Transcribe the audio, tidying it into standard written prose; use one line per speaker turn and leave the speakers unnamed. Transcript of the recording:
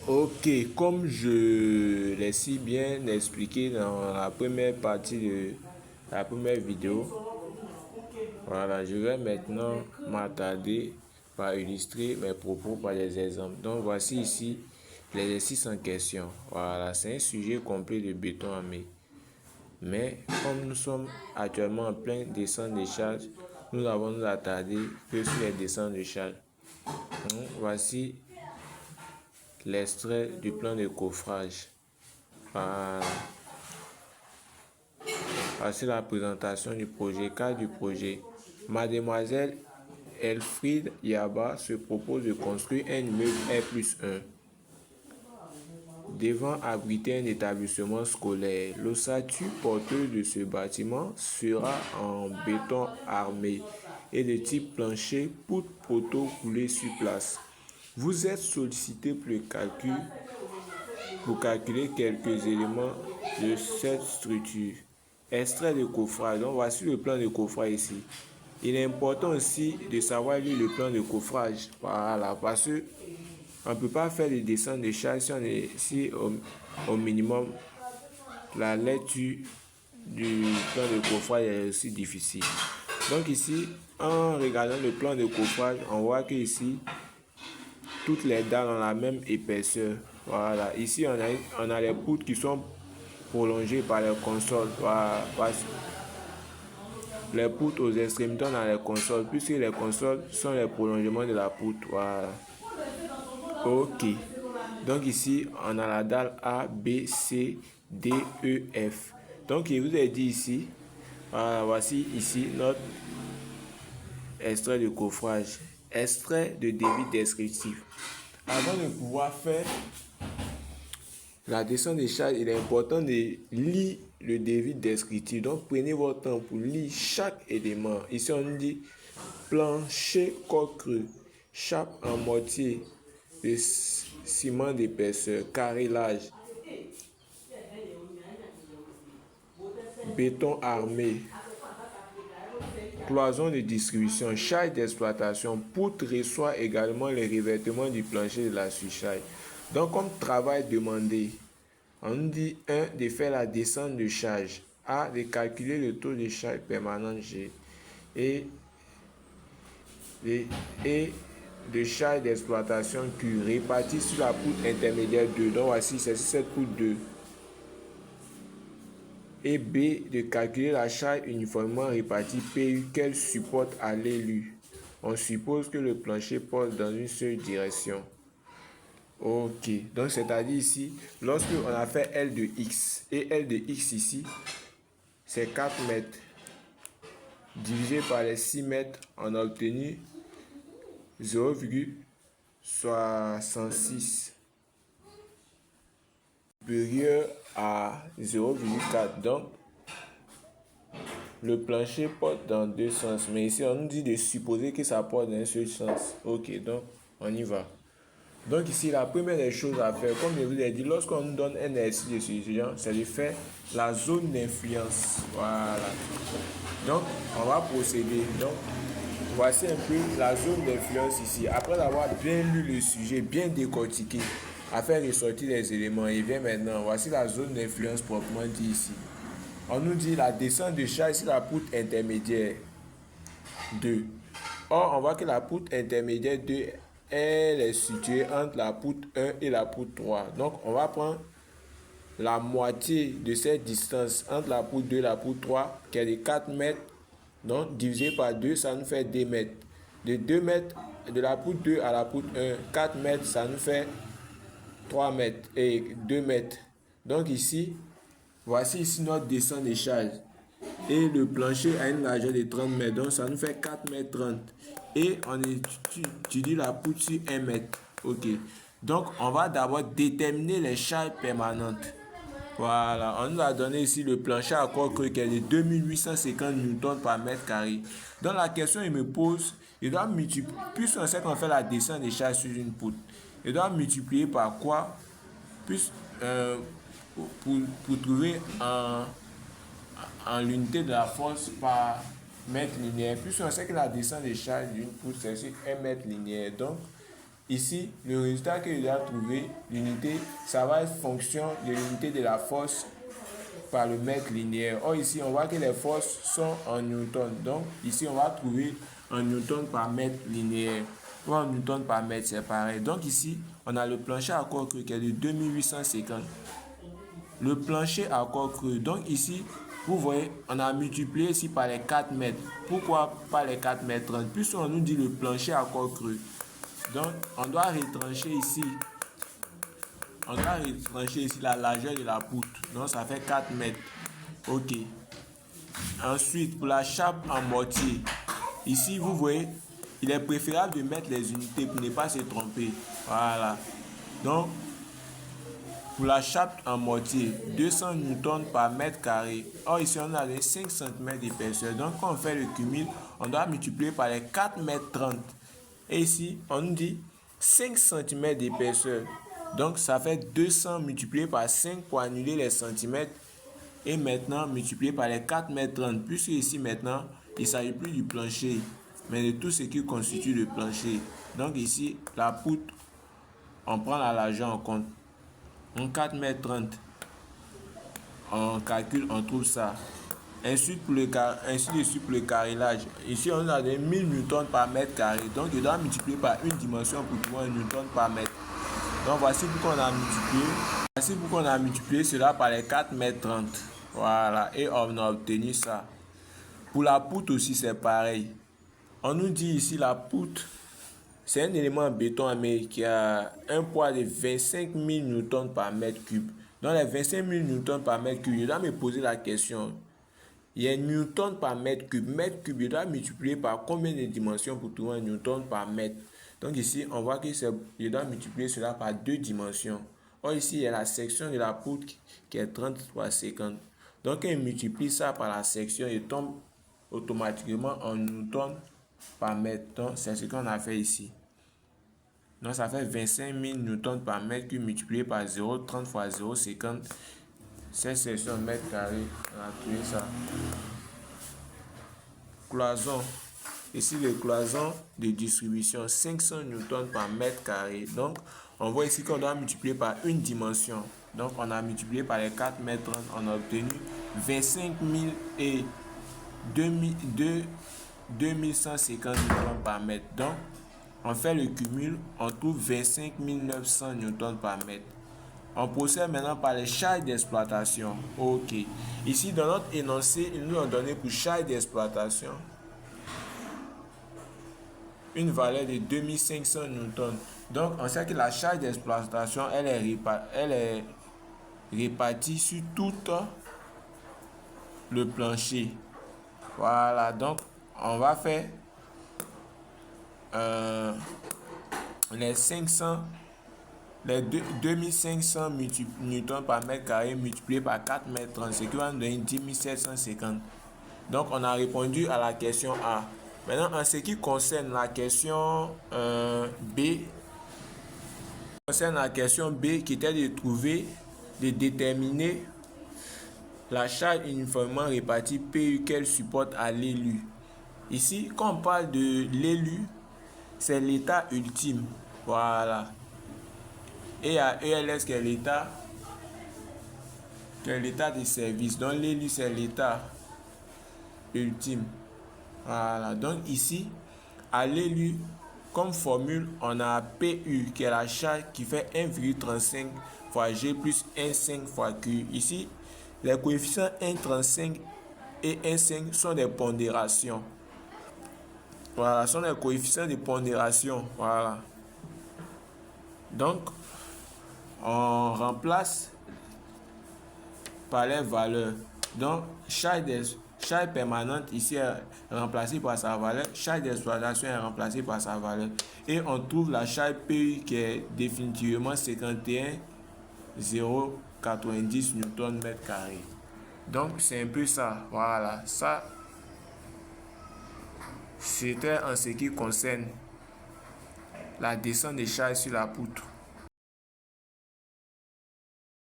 Ok, comme je l'ai si bien expliqué dans la première partie de la première vidéo, voilà, je vais maintenant m'attarder par illustrer mes propos par des exemples. Donc voici ici l'exercice en question. Voilà, c'est un sujet complet de béton armé. Mais comme nous sommes actuellement en plein descente de charge, nous allons nous attarder que sur les descentes de charge. Voici l'extrait du plan de coffrage. Voilà. Voici la présentation du projet, cadre du projet. Mademoiselle Elfriede Yaba se propose de construire un immeuble R+1 devant abriter un établissement scolaire. L'ossature porteuse de ce bâtiment sera en béton armé et de type plancher, poutre, poteau coulé sur place. Vous êtes sollicité pour calculer quelques éléments de cette structure. Extrait de coffrage. Donc voici le plan de coffrage ici. Il est important aussi de savoir lire le plan de coffrage. Voilà, parce que on ne peut pas faire des descentes de charge si au minimum la lecture du plan de coffrage est aussi difficile. Donc ici, en regardant le plan de coffrage, on voit que ici toutes les dalles ont la même épaisseur. Voilà, ici on a les poutres qui sont prolongées par les consoles. Voilà. Les poutres aux extrémités, on a les consoles, puisque les consoles sont les prolongements de la poutre. Voilà. Ok. Donc ici, on a la dalle A, B, C, D, E, F. Donc il vous est dit ici, voilà, voici ici notre extrait de coffrage, extrait de débit descriptif. Avant de pouvoir faire la descente des charges, il est important de lire le devis descriptif. Donc prenez votre temps pour lire chaque élément. Ici on dit plancher corps creux, chape en mortier de ciment d'épaisseur, carrelage, béton armé, cloison de distribution, charge d'exploitation, poutre reçoit également les revêtements du plancher de la surcharge. Donc comme travail demandé, on dit 1 de faire la descente de charge, A de calculer le taux de charge permanent G et de charge d'exploitation Q répartie sur la poutre intermédiaire 2. Donc voici c'est cette poutre 2. Et B de calculer la charge uniformément répartie PU qu'elle supporte à l'élu. On suppose que le plancher porte dans une seule direction. Ok, donc c'est-à-dire ici, lorsque on a fait L de X, et L de X ici, c'est 4 mètres. Divisé par les 6 mètres, on a obtenu 0,66 supérieur à 0,4. Donc, le plancher porte dans deux sens. Mais ici, on nous dit de supposer que ça porte dans un seul sens. Ok, donc, on y va. Donc ici, la première des choses à faire, comme je vous l'ai dit, lorsqu'on nous donne un exercice de ce étudiant, c'est de faire la zone d'influence. Voilà. Donc, on va procéder. Donc, voici un peu la zone d'influence ici. Après avoir bien lu le sujet, bien décortiqué, à faire ressortir les éléments, et bien maintenant, voici la zone d'influence proprement dit ici. On nous dit la descente de charge sur la poutre intermédiaire 2. Or, on voit que la poutre intermédiaire 2, elle est située entre la poutre 1 et la poutre 3. Donc, on va prendre la moitié de cette distance entre la poutre 2 et la poutre 3, qui est de 4 mètres. Donc, divisé par 2, ça nous fait 2 mètres. De 2 mètres, de la poutre 2 à la poutre 1, 4 mètres, ça nous fait 3 mètres et 2 mètres. Donc, ici, voici ici notre descente de charge. Et le plancher a une largeur de 30 mètres. Donc, ça nous fait 4 mètres 30. Et on étudie la poutre sur 1 mètre. Ok. Donc, on va d'abord déterminer les charges permanentes. Voilà. On nous a donné ici le plancher à corps creux qui est de 2850 newtons par mètre carré. Donc, la question, il me pose, il doit multiplier, puisqu'on sait qu'on fait la descente des charges sur une poutre, il doit multiplier par quoi? Plus, pour trouver en l'unité de la force par mètre linéaire. Puisqu'on sait que la descente des charges d'une poutre, c'est sur 1 mètre linéaire. Donc, ici, le résultat que je dois trouver, l'unité, ça va être fonction de l'unité de la force par le mètre linéaire. Or ici, on voit que les forces sont en newton. Donc ici, on va trouver en newton par mètre linéaire. Ou en newton par mètre, c'est pareil. Donc ici, on a le plancher à corps creux qui est de 2850. Le plancher à corps creux. Donc ici, vous voyez, on a multiplié ici par les 4 mètres. Pourquoi pas les 4 mètres 30? Puisqu'on nous dit le plancher à corps creux. Donc, on doit retrancher ici. On doit retrancher ici la largeur de la poutre. Donc, ça fait 4 mètres. Ok. Ensuite, pour la chape en mortier. Ici, vous voyez, il est préférable de mettre les unités pour ne pas se tromper. Voilà. Donc, pour la chape en mortier, 200 newtons par mètre carré. Or, ici, on a les 5 cm d'épaisseur. Donc, quand on fait le cumul, on doit multiplier par les 4 mètres 30. Et ici, on nous dit 5 cm d'épaisseur. Donc, ça fait 200 multiplié par 5 pour annuler les centimètres. Et maintenant, multiplié par les 4 mètres 30. Puisque ici, maintenant, il ne s'agit plus du plancher, mais de tout ce qui constitue le plancher. Donc, ici, la poutre, on prend la largeur en compte. En 4 mètres 30, on calcule, on trouve ça. Ainsi de suite pour le carrelage. Ici, on a des 1000 newtons par mètre carré. Donc, je dois multiplier par une dimension pour trouver un newton par mètre. Donc, voici pourquoi on a multiplié. Voici pourquoi on a multiplié cela par les 4 mètres 30. Voilà. Et on a obtenu ça. Pour la poutre aussi, c'est pareil. On nous dit ici la poutre, c'est un élément en béton mais qui a un poids de 25 000 newtons par mètre cube. Dans les 25 000 newtons par mètre cube, je dois me poser la question. Il y a newton par mètre cube. Mètre cube, je dois multiplier par combien de dimensions pour trouver un newton par mètre. Donc ici, on voit que je dois multiplier cela par 2 dimensions. Or ici, il y a la section de la poutre qui est 30 fois 50. Donc on multiplie ça par la section et tombe automatiquement en newton par mètre. Donc c'est ce qu'on a fait ici. Donc ça fait 25 000 newtons par mètre cube multiplié par 0,30 fois 0,50. Cette section mètre carré, on a trouvé ça. Cloison. Ici le cloison de distribution 500 newtons par mètre carré. Donc on voit ici qu'on doit multiplier par une dimension. Donc on a multiplié par les 4 mètres 30. On a obtenu 25 000 et 2150 newtons par mètre. Donc on fait le cumul, on trouve 25 900 newtons par mètre. On procède maintenant par les charges d'exploitation. Ok. Ici, dans notre énoncé, ils nous ont donné pour charge d'exploitation une valeur de 2500 newtons. Donc, on sait que la charge d'exploitation, elle est répartie sur tout le plancher. Voilà. Donc, on va faire les 2500 newtons par mètre carré multiplié par 4 mètres 30, ce qui va nous donner 10 750. Donc, on a répondu à la question A. Maintenant, en ce qui concerne la question B, qui était de déterminer la charge uniformément répartie PU qu'elle supporte à l'élu. Ici, quand on parle de l'élu, c'est l'état ultime. Voilà. Et il y a ELS qui est l'état de service. Donc l'élu, c'est l'état ultime. Voilà. Donc ici, à l'élu, comme formule, on a PU qui est la charge qui fait 1,35 fois G plus 1,5 fois Q. Ici, les coefficients 1,35 et 1,5 sont des pondérations. Voilà, sont les coefficients de pondération. Voilà. Donc, on remplace par les valeurs. Donc, charge permanente ici est remplacée par sa valeur. Charge d'exploitation est remplacée par sa valeur. Et on trouve la charge PU qui est définitivement 51,090 newton mètre carré. Donc, c'est un peu ça. Voilà. Ça, c'était en ce qui concerne la descente des charges sur la poutre.